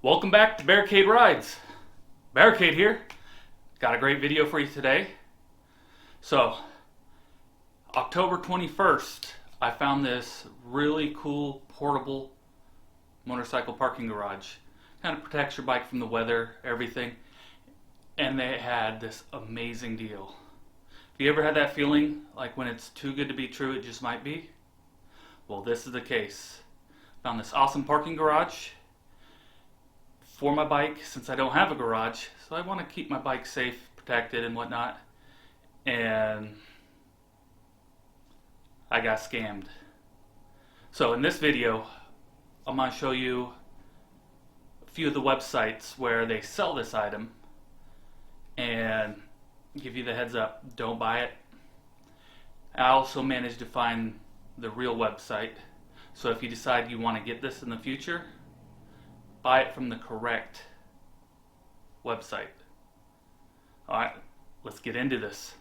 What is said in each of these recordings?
Welcome back to Barricade Rides. Barricade here. Got a great video for you today. So, October 21st, I found this really cool portable motorcycle parking garage. Kind of protects your bike from the weather, everything. And they had this amazing deal. Have you ever had that feeling like when it's too good to be true, it just might be? Well, this is the case. Found this awesome parking garage for my bike, since I don't have a garage, so I want to keep my bike safe, protected, and whatnot. And I got scammed. So in this video, I'm going to show you a few of the websites where they sell this item and give you the heads up, don't buy it. I also managed to find the real website, so if you decide you want to get this in the future, buy it from the correct website. Alright, let's get into this.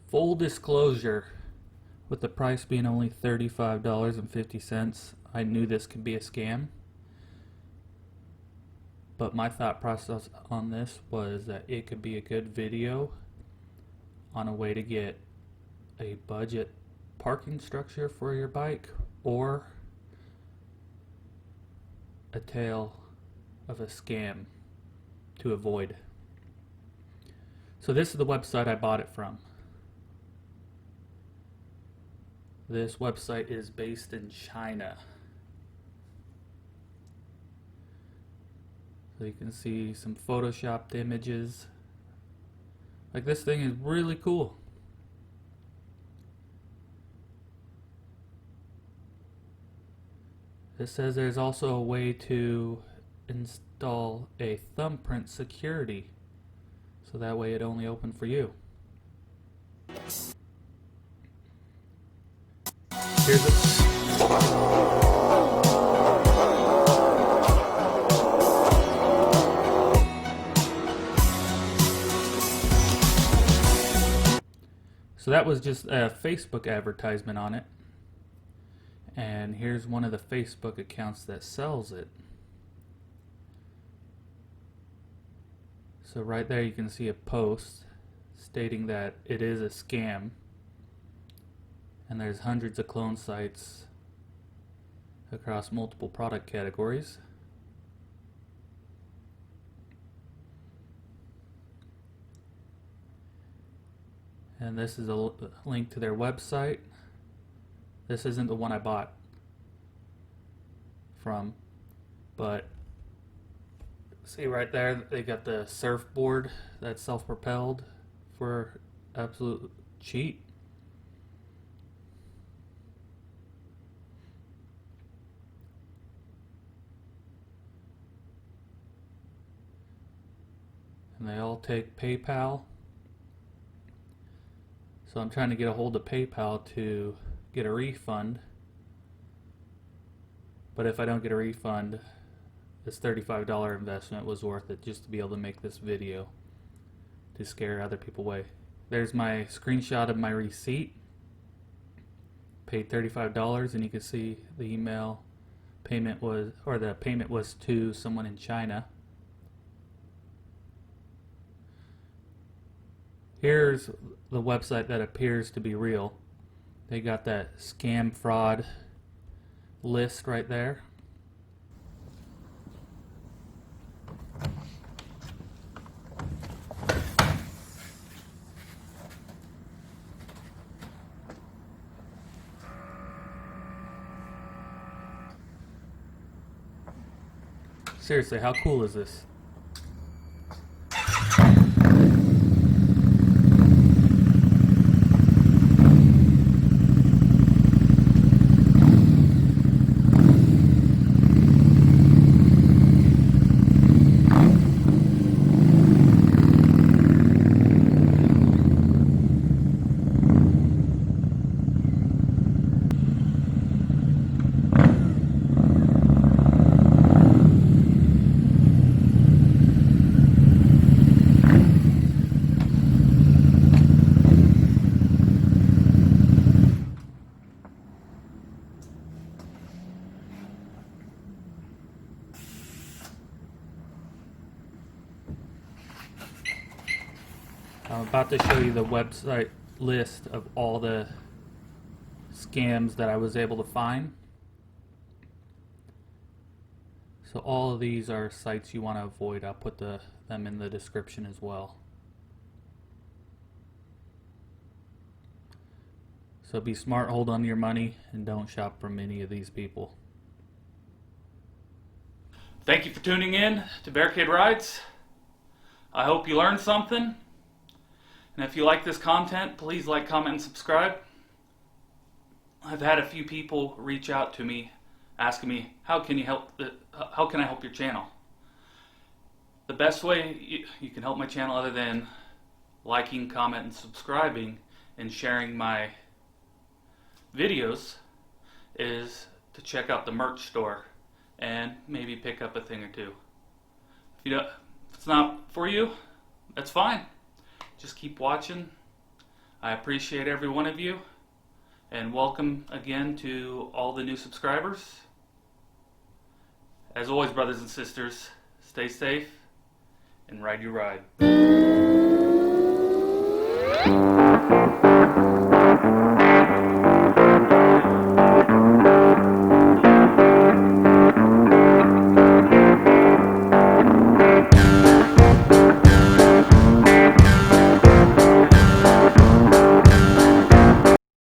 Full disclosure, with the price being only $35.50, I knew this could be a scam. But my thought process on this was that it could be a good video on a way to get a budget parking structure for your bike, or a tale of a scam to avoid. So this is the website I bought it from. This website is based in China. So you can see some photoshopped images. Like, this thing is really cool. It says there's also a way to install a thumbprint security, so that way it only open for you. Here's it. So that was just a Facebook advertisement on it. And here's one of the Facebook accounts that sells it. So right there you can see a post stating that it is a scam. And there's hundreds of clone sites across multiple product categories. And this is a link to their website. This isn't the one I bought from, but see right there, they got the surfboard that's self-propelled for absolute cheap. And they all take PayPal. So I'm trying to get a hold of PayPal to get a refund. But if I don't get a refund, this $35 investment was worth it, just to be able to make this video to scare other people away. There's my screenshot of my receipt. Paid $35, and you can see the email payment was, or the payment was to someone in China. Here's the website that appears to be real. They got that scam fraud list right there. Seriously, how cool is this? I'm about to show you the website list of all the scams that I was able to find. So all of these are sites you want to avoid. I'll put them in the description as well. So be smart, hold on to your money, and don't shop from any of these people. Thank you for tuning in to Barricade Rides. I hope you learned something. And if you like this content, please like, comment, and subscribe. I've had a few people reach out to me asking me, how can I help your channel? The best way you can help my channel, other than liking, comment, and subscribing and sharing my videos, is to check out the merch store and maybe pick up a thing or two. If it's not for you, that's fine. Just keep watching. I appreciate every one of you, and welcome again to all the new subscribers. As always, brothers and sisters, stay safe and ride your ride.